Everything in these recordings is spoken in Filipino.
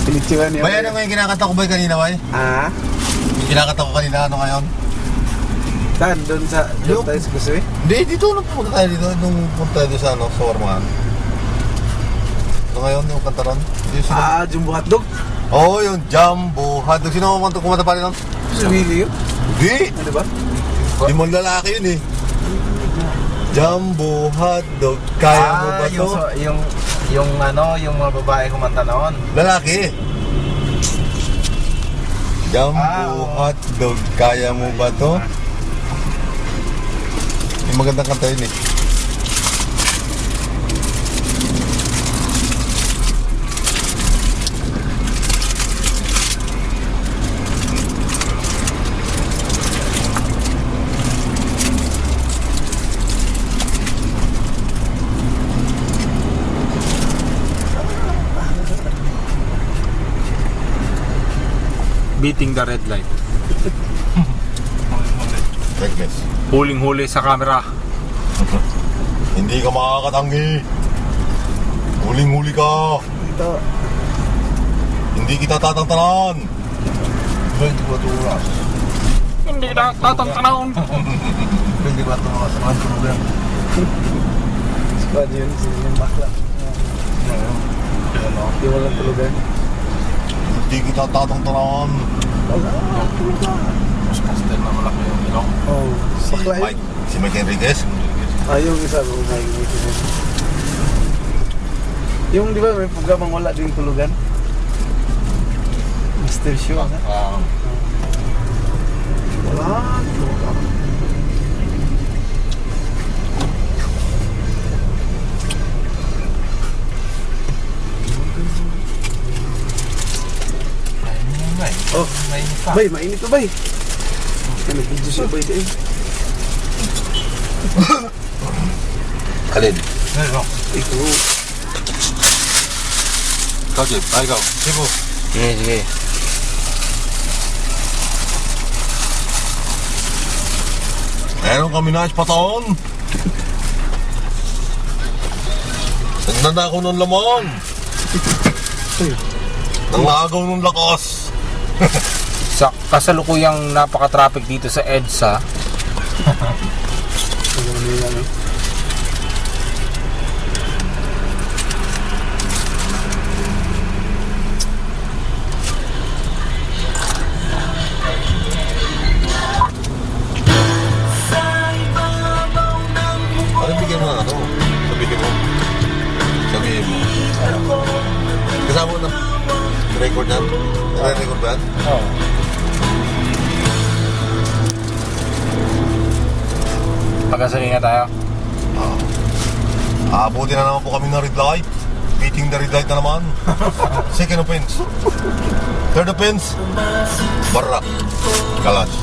Pinitsuhan niya. Bay, ano nga yung kinakanta ko ba kanina, Bay? Ah? Yung kinakanta ko kanina, ano ngayon? Saan? Doon sa... Doon tayo sa Kusui? Hindi, dito nung pumunta tayo dito. Nung pumunta tayo sa ano, sa Warmahan. Ano ngayon, yung kanta ron? Jumbo hotdog? Oo, yung Jumbo Hotdog. Sino kumanta pa rin nun? Si Willie yun? Hindi! Ano ba? Di mo lalaki yun eh. Jumbo Hotdog, kaya mo ba to? Yung yung mga babae kumanta noon. Lalaki. Jumbo Hotdog, kaya mo ba to? Yung magandang kanta yun eh. Beating the red light. Reckless. Huling-huli sa camera. Hindi ka makakatanggi. Huling-huli ka. Ito. Hindi kita tatangtanan. 24 oras. Hindi na tatang-tanaon. 24 oras. Mga program. Squad yun. Yung bakla. Di walang tulugan. Hindi kita tatangtanan. Mas pastel na malaki yung ilong. Oh. Si Bakla yun. Mike. Si Mike Enriquez. Yung isa ko may yung di ba may programang wala din tulugan? Master Show, ha? Wala tulugan. Oh, bay, mainit to bay. Nag-video siya bay din. Alin? Ito. Ikaw, Jeep. Ikaw. Sibo. Sige. Meron kami na pataon. Nagnanakaw ng lamang. Nangagaw ng lakas. Sa kasalukuyang napaka-traffic dito sa EDSA. Ano bigyan mo na ano? Sabihin mo. Sabihin mo. Kasama mo na. Record yan? Nare-record ba yan? Oo. Pagkasalinga tayo. Abuti na naman po kami ng red light. Beating the red light na naman. Second offense. Third offense. Barra. Kalash.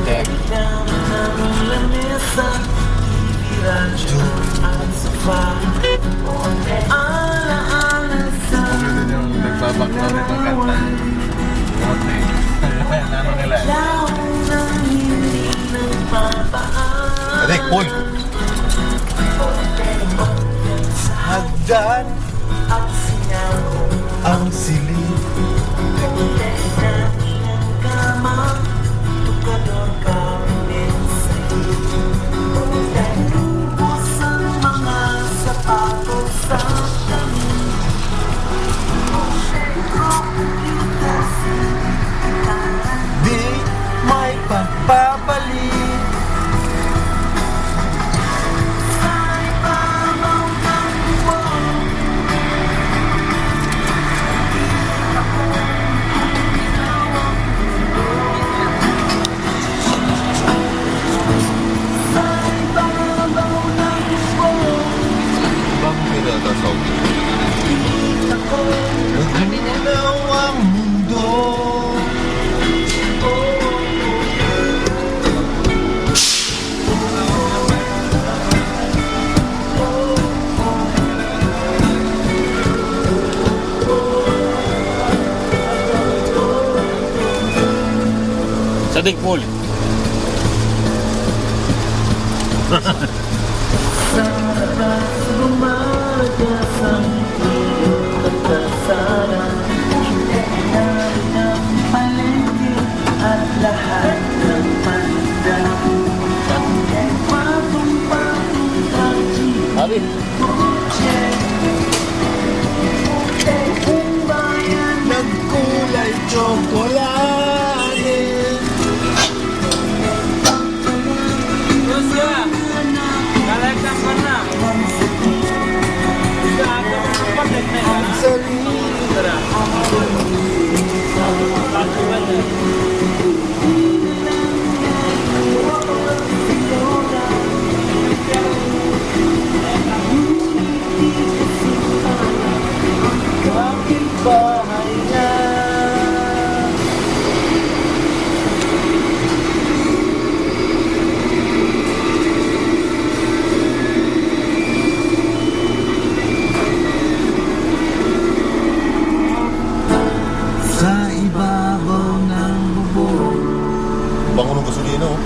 Tek. Nagbabakla nito kanta. Ano nila? Adik, Paul. Hagdan ang silid. Di may pagpapalit. Sadik pool. Abi. Nagkulay tsokolate. Bango ng gasolina, oh.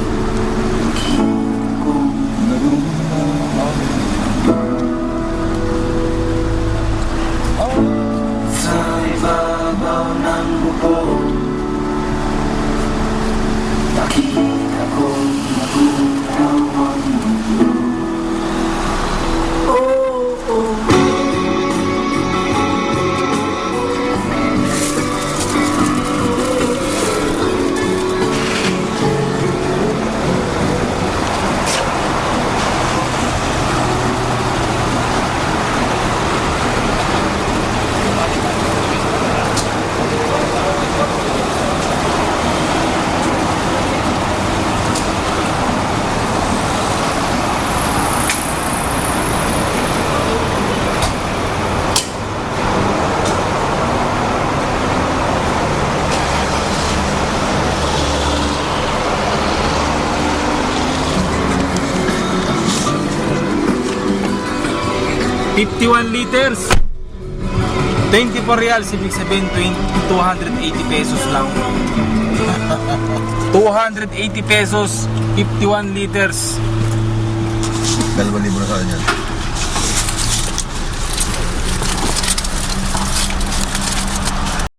Sa ibabaw ng bubong, nakita kong magulaw ang mundo. Oh, oh. $51 24 reals, ibig sabihin 280 pesos lang. 280 pesos, 51 liters. 2,000 na sa kanya.